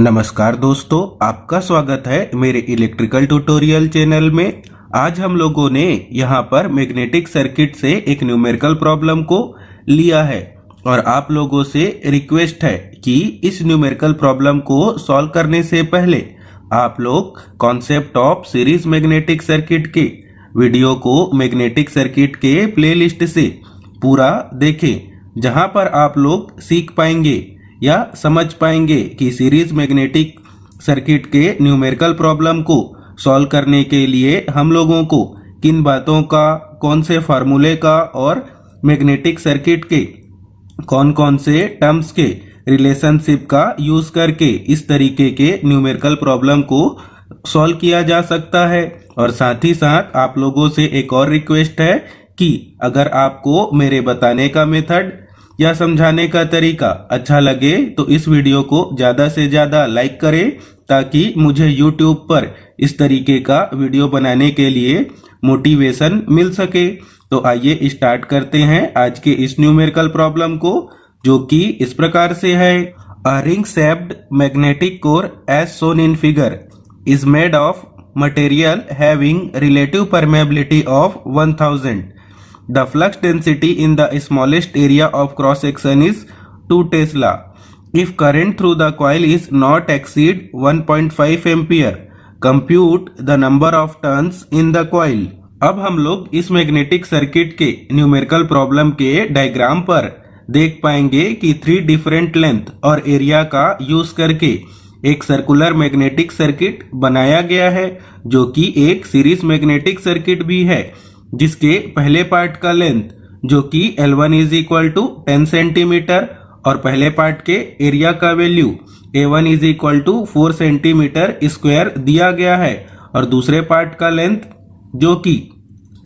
नमस्कार दोस्तों, आपका स्वागत है मेरे इलेक्ट्रिकल ट्यूटोरियल चैनल में। आज हम लोगों ने यहाँ पर मैग्नेटिक सर्किट से एक न्यूमेरिकल प्रॉब्लम को लिया है और आप लोगों से रिक्वेस्ट है कि इस न्यूमेरिकल प्रॉब्लम को सॉल्व करने से पहले आप लोग concept of series magnetic circuit के वीडियो को मैग्नेटिक सर्किट के प्लेलिस्ट से पूरा देखें, जहाँ पर आप लोग सीख पाएंगे या समझ पाएंगे कि सीरीज मैग्नेटिक सर्किट के न्यूमेरिकल प्रॉब्लम को सॉल्व करने के लिए हम लोगों को किन बातों का, कौन से फार्मूले का और मैग्नेटिक सर्किट के कौन कौन से टर्म्स के रिलेशनशिप का यूज करके इस तरीके के न्यूमेरिकल प्रॉब्लम को सॉल्व किया जा सकता है। और साथ ही साथ आप लोगों से एक और रिक्वेस्ट है कि अगर आपको मेरे बताने का मेथड या समझाने का तरीका अच्छा लगे तो इस वीडियो को ज़्यादा से ज़्यादा लाइक करें, ताकि मुझे YouTube पर इस तरीके का वीडियो बनाने के लिए मोटिवेशन मिल सके। तो आइए स्टार्ट करते हैं आज के इस न्यूमेरिकल प्रॉब्लम को, जो कि इस प्रकार से है। A ring shaped magnetic core as shown in figure is made of material having relative permeability of 1000. The flux density in the smallest area of cross section is 2 Tesla. If current through the coil is not exceed 1.5 ampere, compute the number of turns in the coil. अब हम लोग इस magnetic circuit के numerical problem के diagram पर देख पाएंगे कि 3 डिफरेंट लेंथ और एरिया का यूज करके एक सर्कुलर मैग्नेटिक सर्किट बनाया गया है, जो कि एक सीरीज मैग्नेटिक सर्किट भी है, जिसके पहले पार्ट का लेंथ जो कि L1 is equal to 10 centimetre और पहले पार्ट के एरिया का value A1 is equal to 4 centimetre square दिया गया है, और दूसरे पार्ट का लेंथ जो कि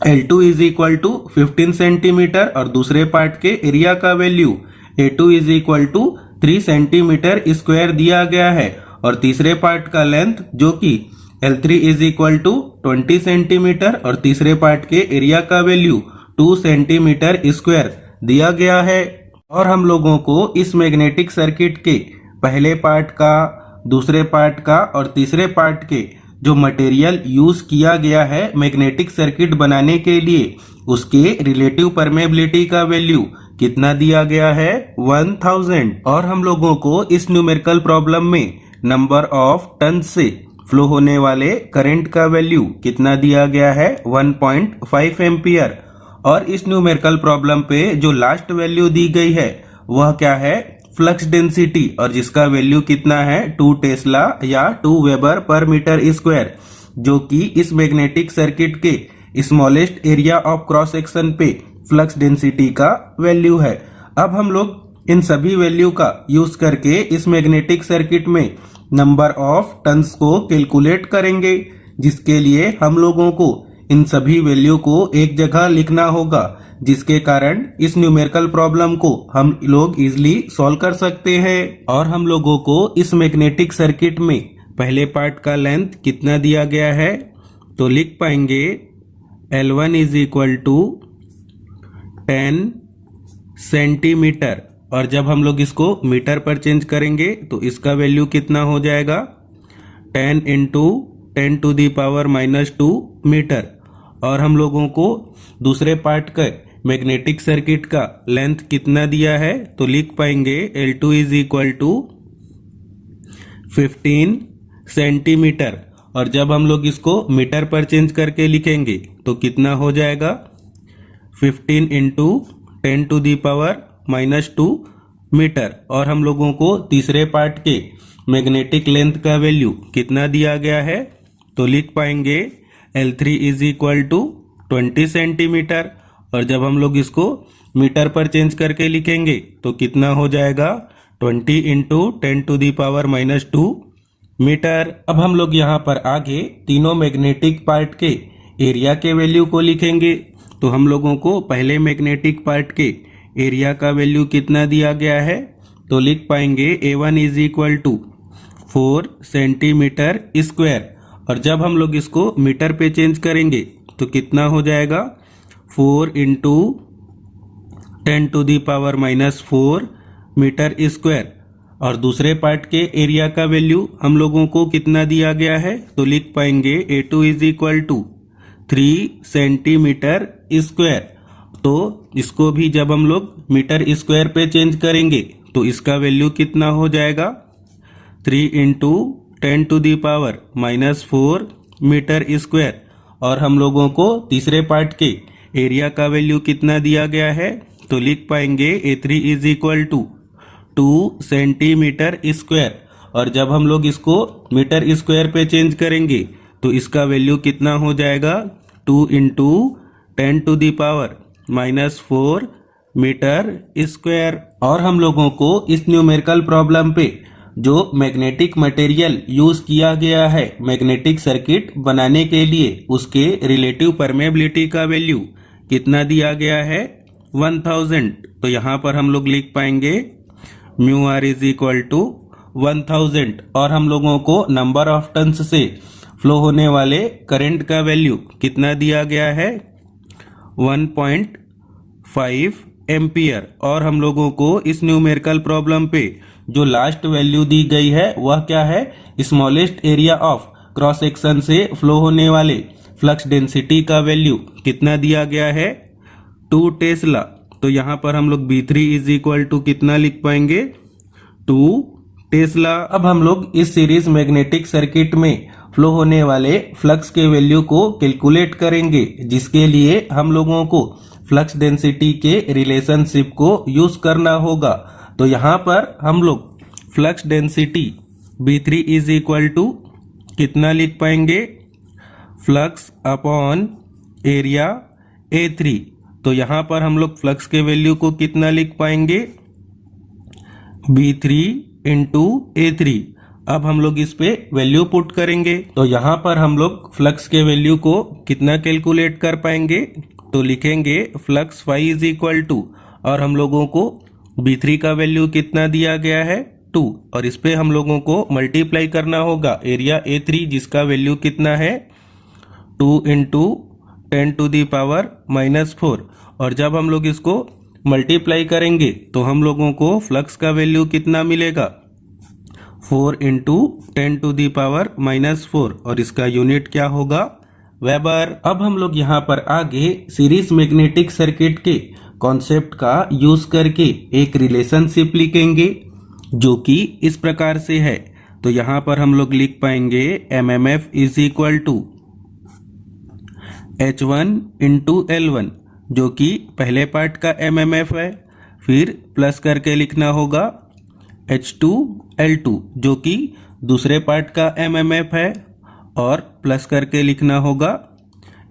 L2 is equal to 15 centimetre और दूसरे पार्ट के एरिया का value A2 is equal to 3 centimetre square दिया गया है, और तीसरे पार्ट का लेंथ जो कि L3 is equal to 20 centimetre और तीसरे पार्ट के एरिया का वैल्यू 2 सेंटीमीटर स्क्वायर दिया गया है। और हम लोगों को इस मैग्नेटिक सर्किट के पहले पार्ट का, दूसरे पार्ट का और तीसरे पार्ट के जो मटेरियल यूज किया गया है मैग्नेटिक सर्किट बनाने के लिए, उसके रिलेटिव परमेबिलिटी का वैल्यू कितना दिया गया है, 1000। और हम लोगों को इस न्यूमेरिकल प्रॉब्लम में नंबर ऑफ टर्न से फ्लो होने वाले करंट का वैल्यू कितना दिया गया है, 1.5 एम्पियर। और इस न्यूमेरिकल प्रॉब्लम पे जो लास्ट वैल्यू दी गई है वह क्या है, फ्लक्स डेंसिटी, और जिसका वैल्यू कितना है, 2 टेस्ला या 2 वेबर पर मीटर स्क्वायर, जो कि इस मैग्नेटिक सर्किट के smallest area of cross section पे फ्लक्स डेंसिटी का वैल्यू है। अब हम लोग इन सभी वैल्यू का यूज करके इस मैग्नेटिक सर्किट में नंबर ऑफ टर्न्स को कैलकुलेट करेंगे, जिसके लिए हम लोगों को इन सभी वैल्यू को एक जगह लिखना होगा, जिसके कारण इस न्यूमेरिकल प्रॉब्लम को हम लोग इजीली सॉल्व कर सकते हैं। और हम लोगों को इस मैग्नेटिक सर्किट में पहले पार्ट का लेंथ कितना दिया गया है, तो लिख पाएंगे L1 is equal to 10 centimetre, और जब हम लोग इसको मीटर पर चेंज करेंगे तो इसका वैल्यू कितना हो जाएगा, 10 into 10 to the power -2 metre. और हम लोगों को दूसरे पार्ट का मैग्नेटिक सर्किट का लेंथ कितना दिया है, तो लिख पाएंगे L2 is equal to 15 centimetre, और जब हम लोग इसको मीटर पर चेंज करके लिखेंगे तो कितना हो जाएगा, 15 into 10 to the power -2 metre. और हम लोगों को तीसरे पार्ट के मैग्नेटिक लेंथ का वैल्यू कितना दिया गया है, तो लिख पाएंगे L3 is equal to 20 centimetre, और जब हम लोग इसको मीटर पर चेंज करके लिखेंगे तो कितना हो जाएगा, 20 into 10 to the power -2 metre. अब हम लोग यहाँ पर आगे तीनों मैग्नेटिक पार्ट के एरिया के वैल्यू को लिखेंगे। तो हम लोगों को पहले मैग्नेटिक पार्ट के एरिया का वैल्यू कितना दिया गया है, तो लिख पाएंगे A1 is equal to 4 centimetre square, और जब हम लोग इसको मीटर पे चेंज करेंगे तो कितना हो जाएगा, 4 into 10 to the power -4 metre square. और दूसरे पार्ट के एरिया का वैल्यू हम लोगों को कितना दिया गया है, तो लिख पाएंगे A2 is equal to 3 centimetre square. तो इसको भी जब हम लोग मीटर स्क्वायर पे चेंज करेंगे तो इसका वैल्यू कितना हो जाएगा, 3 इंटू 10⁻⁻⁴ मीटर स्क्वायर। और हम लोगों को तीसरे पार्ट के एरिया का वैल्यू कितना दिया गया है, तो लिख पाएंगे A3 is equal to 2 centimetre square. और जब हम लोग इसको मीटर स्क्वायर पे चेंज करेंगे तो इसका वैल्यू कितना हो जाएगा, 2 इंटू 10⁻⁻⁴ मीटर स्क्वायर। और हम लोगों को इस न्यूमेरिकल प्रॉब्लम पे जो मैग्नेटिक मटेरियल यूज किया गया है मैग्नेटिक सर्किट बनाने के लिए, उसके रिलेटिव परमेबिलिटी का वैल्यू कितना दिया गया है, 1000। तो यहाँ पर हम लोग लिख पाएंगे μr इज इक्वल टू 1000। और हम लोगों को नंबर ऑफ टर्न्स से फ्लो होने वाले करंट का वैल्यू कितना दिया गया है, 1.5 एम्पियर। और हम लोगों को इस न्यूमेरिकल प्रॉब्लम पे जो लास्ट वैल्यू दी गई है वह क्या है, smallest area of cross section से फ्लो होने वाले फ्लक्स डेंसिटी का वैल्यू कितना दिया गया है, 2 टेस्ला। तो यहाँ पर हम लोग B3 इज इक्वल टू कितना लिख पाएंगे, 2 टेस्ला। अब हम लोग इस सीरीज मैग्नेटिक सर्किट में फ्लो होने वाले फ्लक्स के वैल्यू को कैलकुलेट करेंगे, जिसके लिए हम लोगों को फ्लक्स डेंसिटी के रिलेशनशिप को यूज करना होगा। तो यहाँ पर हम लोग flux density B3 is equal to कितना लिख पाएंगे, फ्लक्स अपॉन एरिया A3। तो यहाँ पर हम लोग फ्लक्स के वैल्यू को कितना लिख पाएंगे, B3 इंटू A3। अब हम लोग इस पे वैल्यू पुट करेंगे तो यहाँ पर हम लोग फ्लक्स के वैल्यू को कितना कैलकुलेट कर पाएंगे, तो लिखेंगे flux phi is equal to, और हम लोगों को B3 का वैल्यू कितना दिया गया है, 2। और इस पे हम लोगों को मल्टीप्लाई करना होगा एरिया A3 जिसका वैल्यू कितना है, 2 इंटू 10⁻⁻⁴। और जब हम लोग इसको मल्टीप्लाई करेंगे तो हम लोगों को फ्लक्स का वैल्यू कितना मिलेगा, 4 इंटू 10⁻⁻⁴। और इसका यूनिट क्या होगा, वेबर। अब हम लोग यहाँ पर आगे सीरीज मैग्नेटिक सर्किट के कॉन्सेप्ट का यूज करके एक रिलेशनशिप लिखेंगे जो कि इस प्रकार से है। तो यहाँ पर हम लोग लिख पाएंगे MMF is equal to H1 into L1, जो कि पहले पार्ट का MMF है। फिर प्लस करके लिखना होगा H2 L2 जो कि दूसरे पार्ट का MMF है, और प्लस करके लिखना होगा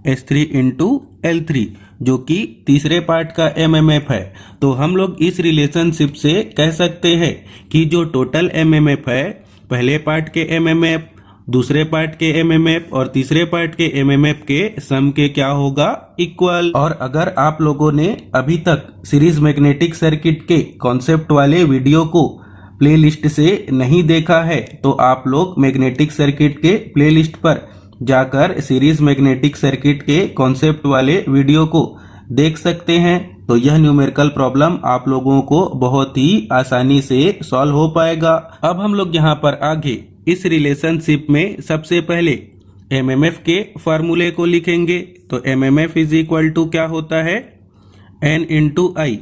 H3 इंटू L3 जो कि तीसरे पार्ट का MMF है। तो हम लोग इस रिलेशनशिप से कह सकते हैं कि जो टोटल MMF है, पहले पार्ट के MMF, दूसरे पार्ट के MMF और तीसरे पार्ट के MMF के सम के क्या होगा, इक्वल। और अगर आप लोगों ने अभी तक सीरीज मैग्नेटिक सर्किट के कॉन्सेप्ट वाले वीडियो को प्लेलिस्ट से नहीं देखा है तो आप लोग मैग्नेटिक सर्किट के प्लेलिस्ट पर जाकर सीरीज मैग्नेटिक सर्किट के कॉन्सेप्ट वाले वीडियो को देख सकते हैं। तो यह न्यूमेरिकल प्रॉब्लम आप लोगों को बहुत ही आसानी से सॉल्व हो पाएगा। अब हम लोग यहाँ पर आगे इस रिलेशनशिप में सबसे पहले MMF के फार्मूले को लिखेंगे। तो MMF इज इक्वल टू क्या होता है, N इंटू आई।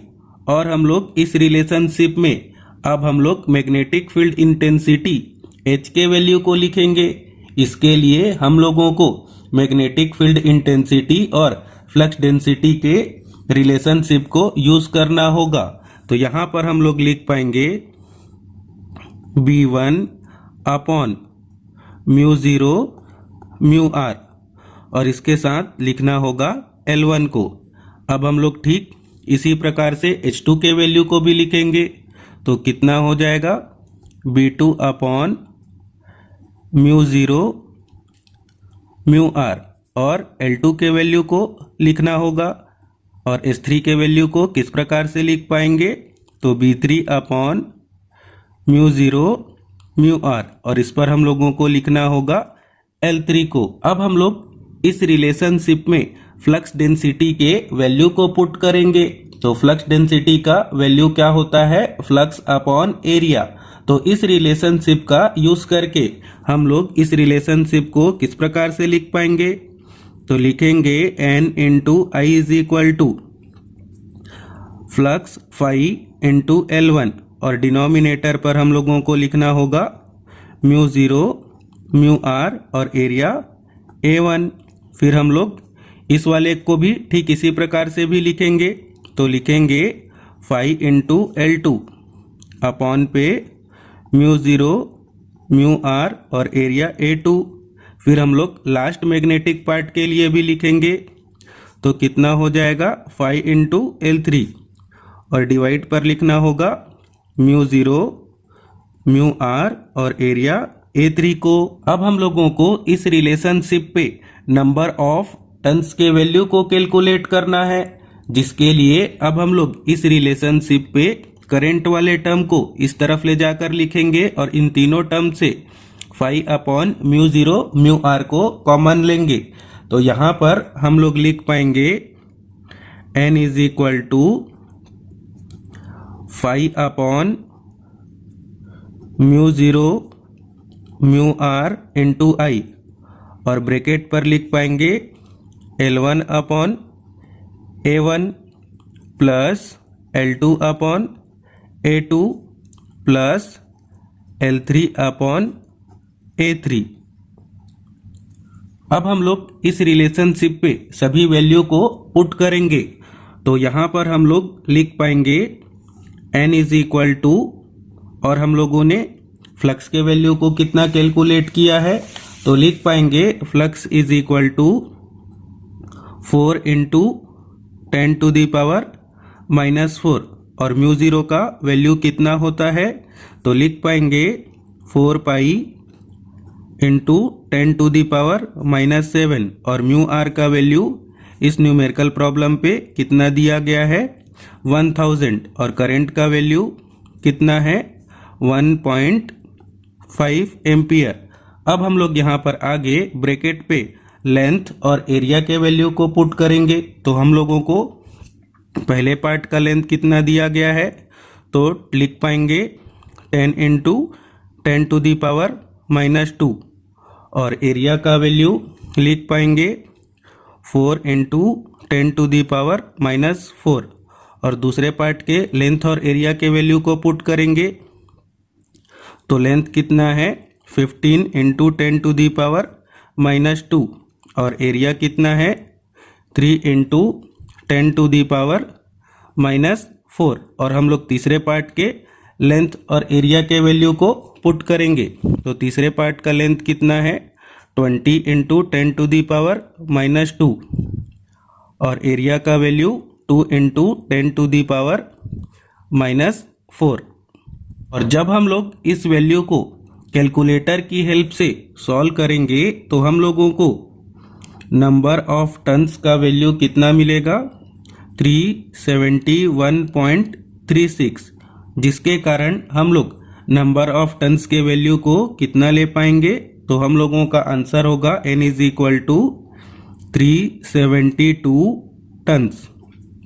और हम लोग इस रिलेशनशिप में अब हम लोग मैग्नेटिक फील्ड इंटेंसिटी H के वैल्यू को लिखेंगे। इसके लिए हम लोगों को मैग्नेटिक फील्ड इंटेंसिटी और फ्लक्स डेंसिटी के रिलेशनशिप को यूज करना होगा। तो यहाँ पर हम लोग लिख पाएंगे B1 अपॉन μ0 μr, और इसके साथ लिखना होगा L1 को। अब हम लोग ठीक इसी प्रकार से H2 के वैल्यू को भी लिखेंगे। तो कितना हो जाएगा, B2 अपॉन μ0 μr, और L2 के वैल्यू को लिखना होगा। और S3 के वैल्यू को किस प्रकार से लिख पाएंगे, तो B3 अपॉन μ0 μr, और इस पर हम लोगों को लिखना होगा L3 को। अब हम लोग इस रिलेशनशिप में फ्लक्स डेंसिटी के वैल्यू को पुट करेंगे। तो फ्लक्स डेंसिटी का वैल्यू क्या होता है, फ्लक्स अपॉन एरिया। तो इस रिलेशनशिप का यूज करके हम लोग इस रिलेशनशिप को किस प्रकार से लिख पाएंगे? तो लिखेंगे N into I is equal to flux phi into L1 और डिनोमिनेटर पर हम लोगों को लिखना होगा म्यू ज़ीरो म्यू आर और एरिया A1। फिर हम लोग इस वाले को भी ठीक इसी प्रकार से भी लिखेंगे, तो लिखेंगे फाई इंटू L2 अपॉन पे म्यू ज़ीरो म्यू आर और एरिया A2। फिर हम लोग लास्ट मैग्नेटिक पार्ट के लिए भी लिखेंगे, तो कितना हो जाएगा फाई इंटू L3 और डिवाइड पर लिखना होगा म्यू ज़ीरो म्यू आर और एरिया A3 को। अब हम लोगों को इस रिलेशनशिप पे नंबर ऑफ टर्न्स के वैल्यू को कैलकुलेट करना है, जिसके लिए अब हम लोग इस रिलेशनशिप पे करंट वाले टर्म को इस तरफ ले जाकर लिखेंगे और इन तीनों टर्म से phi upon mu zero mu R को कॉमन लेंगे। तो यहाँ पर हम लोग लिख पाएंगे N is equal to phi upon mu zero mu R into I और ब्रैकेट पर लिख पाएंगे L1 upon A1 plus L2 upon A2 plus L3 upon A3। अब हम लोग इस रिलेशनशिप पे सभी वैल्यू को पुट करेंगे, तो यहाँ पर हम लोग लिख पाएंगे N इज इक्वल टू, और हम लोगों ने फ्लक्स के वैल्यू को कितना कैलकुलेट किया है, तो लिख पाएंगे flux is equal to 4 into 10 to the power -4 और म्यू ज़ीरो का वैल्यू कितना होता है, तो लिख पाएंगे 4 pi into 10 to the power -7 और म्यू आर का वैल्यू इस न्यूमेरिकल प्रॉब्लम पे कितना दिया गया है 1000 और करंट का वैल्यू कितना है 1.5 एम्पियर। अब हम लोग यहाँ पर आगे ब्रैकेट पे लेंथ और एरिया के वैल्यू को पुट करेंगे, तो हम लोगों को पहले पार्ट का लेंथ कितना दिया गया है, तो लिख पाएंगे 10 इंटू 10 टू दी पावर -2 और एरिया का वैल्यू लिख पाएंगे 4 इंटू 10 टू दी पावर -4 और दूसरे पार्ट के लेंथ और एरिया के वैल्यू को पुट करेंगे, तो लेंथ कितना है 15 इंटू 10 टू दी पावर -2 और एरिया कितना है 3 इंटू 10 टू दी पावर -4 और हम लोग तीसरे पार्ट के लेंथ और एरिया के वैल्यू को पुट करेंगे, तो तीसरे पार्ट का लेंथ कितना है 20 इंटू 10 टू दी पावर -2 और एरिया का value 2 into 10 to the power -4। और जब हम लोग इस वैल्यू को कैलकुलेटर की हेल्प से सॉल्व करेंगे, तो हम लोगों को नंबर ऑफ टर्न्स का वैल्यू कितना मिलेगा 371.36, जिसके कारण हम लोग नंबर ऑफ टर्न्स के वैल्यू को कितना ले पाएंगे, तो हम लोगों का आंसर होगा N is equal to 372 turns.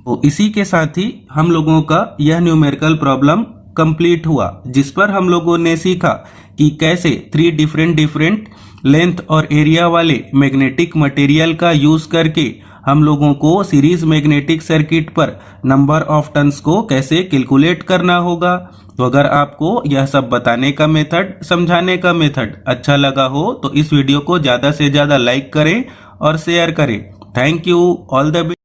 तो इसी के साथ ही हम लोगों का यह न्यूमेरिकल प्रॉब्लम कंप्लीट हुआ, जिस पर हम लोगों ने सीखा कि कैसे 3 डिफरेंट लेंथ और एरिया वाले मैग्नेटिक मटेरियल का यूज करके हम लोगों को सीरीज मैग्नेटिक सर्किट पर नंबर ऑफ टर्न्स को कैसे कैलकुलेट करना होगा। तो अगर आपको यह सब बताने का मेथड, समझाने का मेथड अच्छा लगा हो, तो इस वीडियो को ज़्यादा से ज़्यादा लाइक करें और शेयर करें। Thank you, all the best.